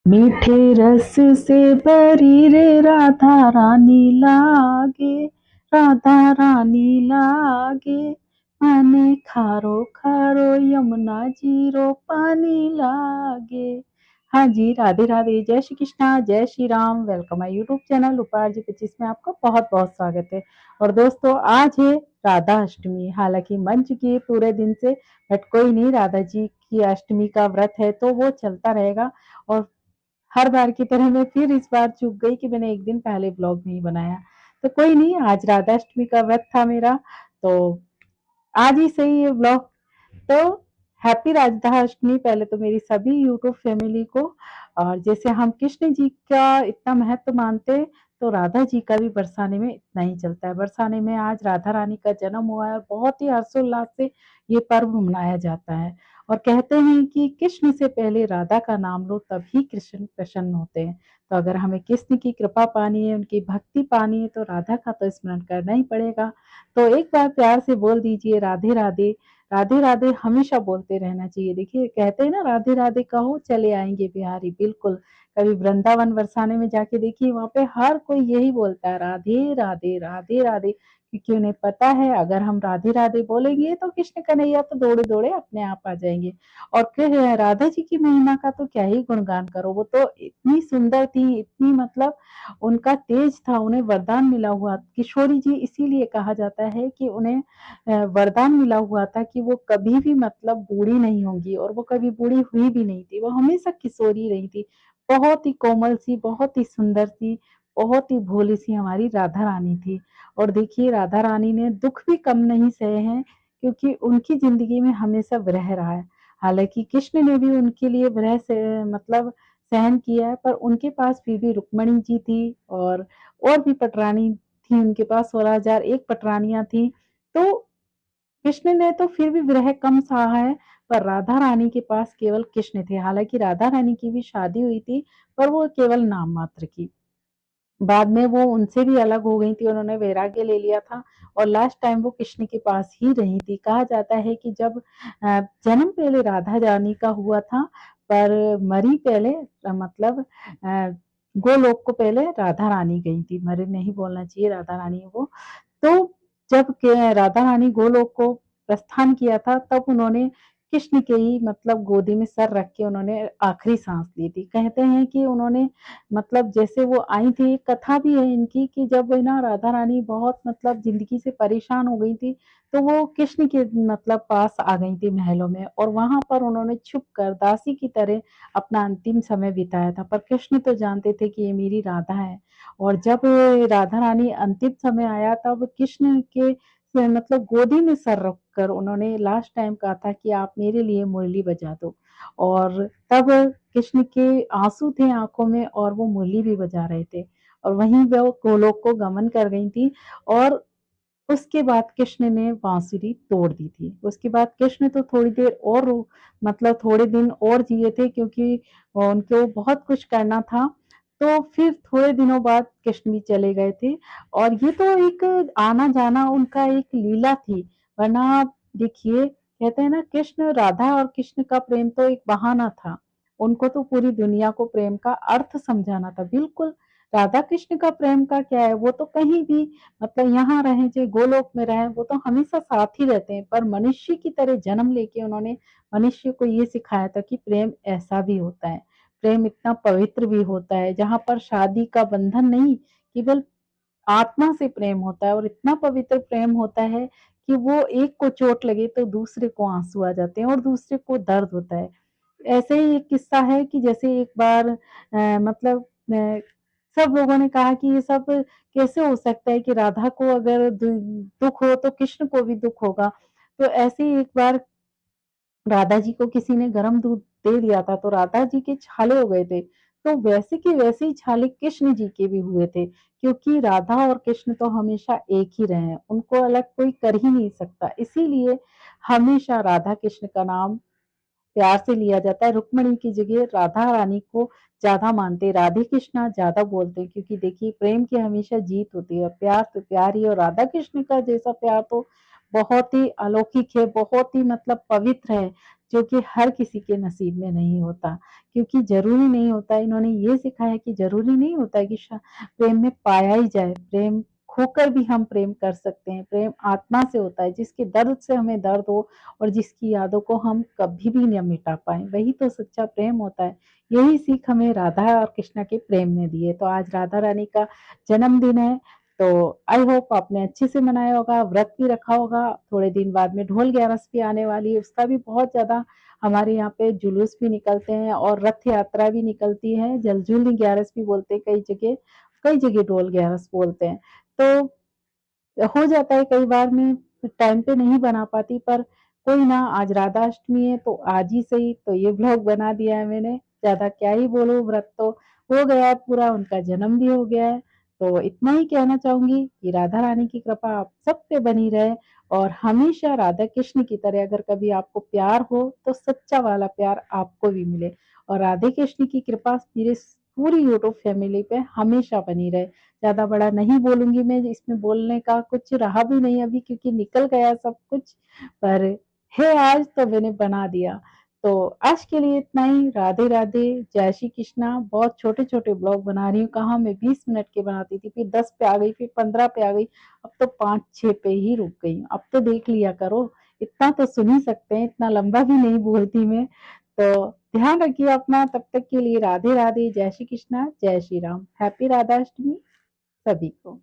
मीठे रस से भरी रे राधा रानी लागे, राधा रानी लागे, माने खारो खारो यमुना जीरो पानी लागे। हाँ जी, राधे राधे, जय श्री कृष्णा, जय Shri Ram. Welcome my YouTube channel उपहार जी 25 में आपका बहुत बहुत स्वागत है। और दोस्तों, आज है राधा अष्टमी। हालांकि मन चुकी है पूरे दिन से, बट कोई नहीं, राधा जी की अष्टमी का व्रत है तो वो चलता रहेगा। और हर बार की तरह मैं फिर इस बार चूक गई कि मैंने एक दिन पहले ब्लॉग नहीं बनाया। तो कोई नहीं, आज राधाष्टमी का व्रत था मेरा, तो आज ही सही है ब्लॉग। तो हैप्पी राधाष्टमी पहले तो मेरी सभी यूट्यूब फैमिली को। और जैसे हम कृष्ण जी का इतना महत्व मानते, तो राधा जी का भी बरसाने में इतना ही चलता है। बरसाने में आज राधा रानी का जन्म हुआ है और बहुत ही हर्षोल्लास से ये पर्व मनाया जाता है। और कहते हैं कि कृष्ण से पहले राधा का नाम लो तभी कृष्ण प्रसन्न होते हैं। तो अगर हमें कृष्ण की कृपा पानी है, उनकी भक्ति पानी है, तो राधा का तो स्मरण करना ही पड़ेगा। तो एक बार प्यार से बोल दीजिए राधे राधे। राधे राधे हमेशा बोलते रहना चाहिए। देखिए, कहते हैं ना, राधे राधे कहो चले आएंगे बिहारी। बिल्कुल, कभी वृंदावन बरसाने में जाके देखिए, वहां पे हर कोई यही बोलता है, राधे राधे राधे राधे। क्योंकि उन्हें पता है अगर हम राधे राधे बोलेंगे तो कृष्ण कन्हैया तो दौड़े दौड़े अपने आप आ जाएंगे। और फिर राधा जी की महिमा का तो क्या ही गुणगान करो। वो तो इतनी सुंदर थी, इतनी मतलब उनका तेज था, उन्हें वरदान मिला हुआ। किशोरी जी इसीलिए कहा जाता है कि उन्हें वरदान मिला हुआ था कि वो कभी भी मतलब बूढ़ी नहीं होंगी, और वो कभी बूढ़ी हुई भी नहीं थी, वो हमेशा किशोरी रही थी। बहुत ही कोमल सी, बहुत ही सुंदर सी, बहुत ही भोली सी हमारी राधा रानी थी। और देखिए, राधा रानी ने दुख भी कम नहीं सहे हैं, क्योंकि उनकी जिंदगी में हमेशा विरह रहा है। हालांकि कृष्ण ने भी उनके लिए विरह से मतलब सहन किया है, पर उनके पास फिर भी रुक्मणी जी थी, और भी पटरानी थी उनके पास, 16,001 पटरानियां थी। तो कृष्ण ने तो फिर भी विरह कम सहा है, पर राधा रानी के पास केवल कृष्ण थे। हालांकि राधा रानी की भी शादी हुई थी, पर वो केवल नाम मात्र की। बाद में वो उनसे भी अलग हो गई थी, उन्होंने वैराग्य ले लिया था। और लास्ट टाइम वो कृष्ण के पास ही रही थी। कहा जाता है कि जब जन्म पहले राधा रानी का हुआ था, पर मरी पहले मतलब गोलोक को पहले राधा रानी गई थी। मरी नहीं बोलना चाहिए, राधा रानी है वो। तो जब राधा रानी गोलोक को प्रस्थान किया था, तब उन्होंने कृष्ण के ही मतलब गोदी में सर रख के उन्होंने आखिरी सांस ली थी। कहते हैं कि उन्होंने मतलब जैसे वो आई थी, एक कथा भी है इनकी कि जब ना राधा रानी बहुत मतलब जिंदगी से परेशान हो गई थी, तो वो कृष्ण के मतलब पास आ गई थी महलों में, और वहां पर उन्होंने छुप कर दासी की तरह अपना अंतिम समय बिताया था। पर कृष्ण तो जानते थे कि ये मेरी राधा है। और जब राधा रानी अंतिम समय आया, तब कृष्ण के मतलब गोदी में सर रख कर उन्होंने लास्ट टाइम कहा था कि आप मेरे लिए मुरली बजा दो। और तब कृष्ण के आंसू थे आंखों में, और वो मुरली भी बजा रहे थे। और वहीं वो गोलोक को गमन कर गई थी। और उसके बाद कृष्ण ने बांसुरी तोड़ दी थी। उसके बाद कृष्ण तो थोड़ी देर और मतलब थोड़े दिन और जिए थे, क्योंकि उनको बहुत कुछ करना था। तो फिर थोड़े दिनों बाद कृष्ण भी चले गए थे। और ये तो एक आना जाना उनका एक लीला थी। वरना आप देखिए, कहते हैं ना, कृष्ण राधा और कृष्ण का प्रेम तो एक बहाना था। उनको तो पूरी दुनिया को प्रेम का अर्थ समझाना था। बिल्कुल, राधा कृष्ण का प्रेम का क्या है, वो तो कहीं भी मतलब यहाँ रहे चाहे गोलोक में रहे, वो तो हमेशा साथ ही रहते हैं। पर मनुष्य की तरह जन्म लेके उन्होंने मनुष्य को ये सिखाया था कि प्रेम ऐसा भी होता है। प्रेम इतना पवित्र भी होता है, जहाँ पर शादी का बंधन नहीं, केवल आत्मा से प्रेम होता है। और इतना पवित्र प्रेम होता है कि वो एक को चोट लगे तो दूसरे को आंसू आ जाते हैं, और दूसरे को दर्द होता है। ऐसे ही एक किस्सा है कि जैसे एक बार मतलब सब लोगों ने कहा कि ये सब कैसे हो सकता है कि राधा को अगर दुख हो तो कृष्ण को भी दुख होगा। तो ऐसे ही एक बार राधा जी को किसी ने गर्म दूध दे दिया था, तो राधा जी के छाले हो गए थे। तो वैसे के वैसे ही छाले कृष्ण जी के भी हुए थे, क्योंकि राधा और कृष्ण तो हमेशा एक ही रहे हैं, उनको अलग कोई कर ही नहीं सकता। इसीलिए हमेशा राधा कृष्ण का नाम प्यार से लिया जाता है। रुक्मणी की जगह राधा रानी को ज्यादा मानते, राधे कृष्णा ज्यादा बोलते हैं, क्योंकि देखिए, प्रेम की हमेशा जीत होती है, और प्यार तो प्यार ही। और राधा कृष्ण का जैसा प्यार तो बहुत ही अलौकिक है, बहुत ही मतलब पवित्र है, जो कि हर किसी के नसीब में नहीं होता। क्योंकि ज़रूरी नहीं होता, इन्होंने ये सिखाया कि ज़रूरी नहीं होता है कि प्रेम में पाया ही जाए, प्रेम खोकर भी हम प्रेम कर सकते हैं। प्रेम आत्मा से होता है, जिसके दर्द से हमें दर्द हो और जिसकी यादों को हम कभी भी न मिटा पाएँ, वही तो सच्चा प्रेम होता है। यही सीख हमें राधा और कृष्णा के प्रेम ने दी है। तो आज राधा रानी का जन्मदिन है, तो आई होप आपने अच्छे से मनाया होगा, व्रत भी रखा होगा। थोड़े दिन बाद में ढोल ग्यारस भी आने वाली है, उसका भी बहुत ज़्यादा हमारे यहाँ पे जुलूस भी निकलते हैं और रथ यात्रा भी निकलती है, जलजूली ग्यारस भी बोलते हैं कई जगह ढोल ग्यारस बोलते हैं। तो हो जाता है कई बार मैं टाइम पे नहीं बना पाती, पर कोई ना, आज राधा अष्टमी है तो आज ही सही, तो ये व्लॉग बना दिया है मैंने। ज़्यादा क्या ही बोलूँ, व्रत तो हो गया है पूरा, उनका जन्म भी हो गया है। तो इतना ही कहना चाहूँगी कि राधा रानी की कृपा आप सब पे बनी रहे और हमेशा राधा कृष्ण की तरह अगर कभी आपको प्यार हो, तो सच्चा वाला प्यार आपको भी मिले और राधे कृष्ण की कृपा मेरे पूरी यूट्यूब फैमिली पे हमेशा बनी रहे। ज़्यादा बड़ा नहीं बोलूँगी मैं, इसमें बोलने का कुछ रहा भी नहीं अभी, क्योंकि निकल गया सब कुछ, पर है आज तो मैंने बना दिया। तो आज के लिए इतना ही। राधे राधे, जय श्री कृष्णा। बहुत छोटे-छोटे ब्लॉग बना रही हूँ, कहाँ मैं 20 मिनट के बनाती थी, फिर 10 पे आ गई, फिर 15 पे आ गई, अब तो 5-6 पे ही रुक गई हूँ। अब तो देख लिया करो, इतना तो सुन ही सकते हैं, इतना लंबा भी नहीं बोलती मैं। तो ध्यान रखिए अपना, तब तक के लिए राधे राधे, जय श्री कृष्णा, जय श्री राम। हैप्पी राधाष्टमी सभी को।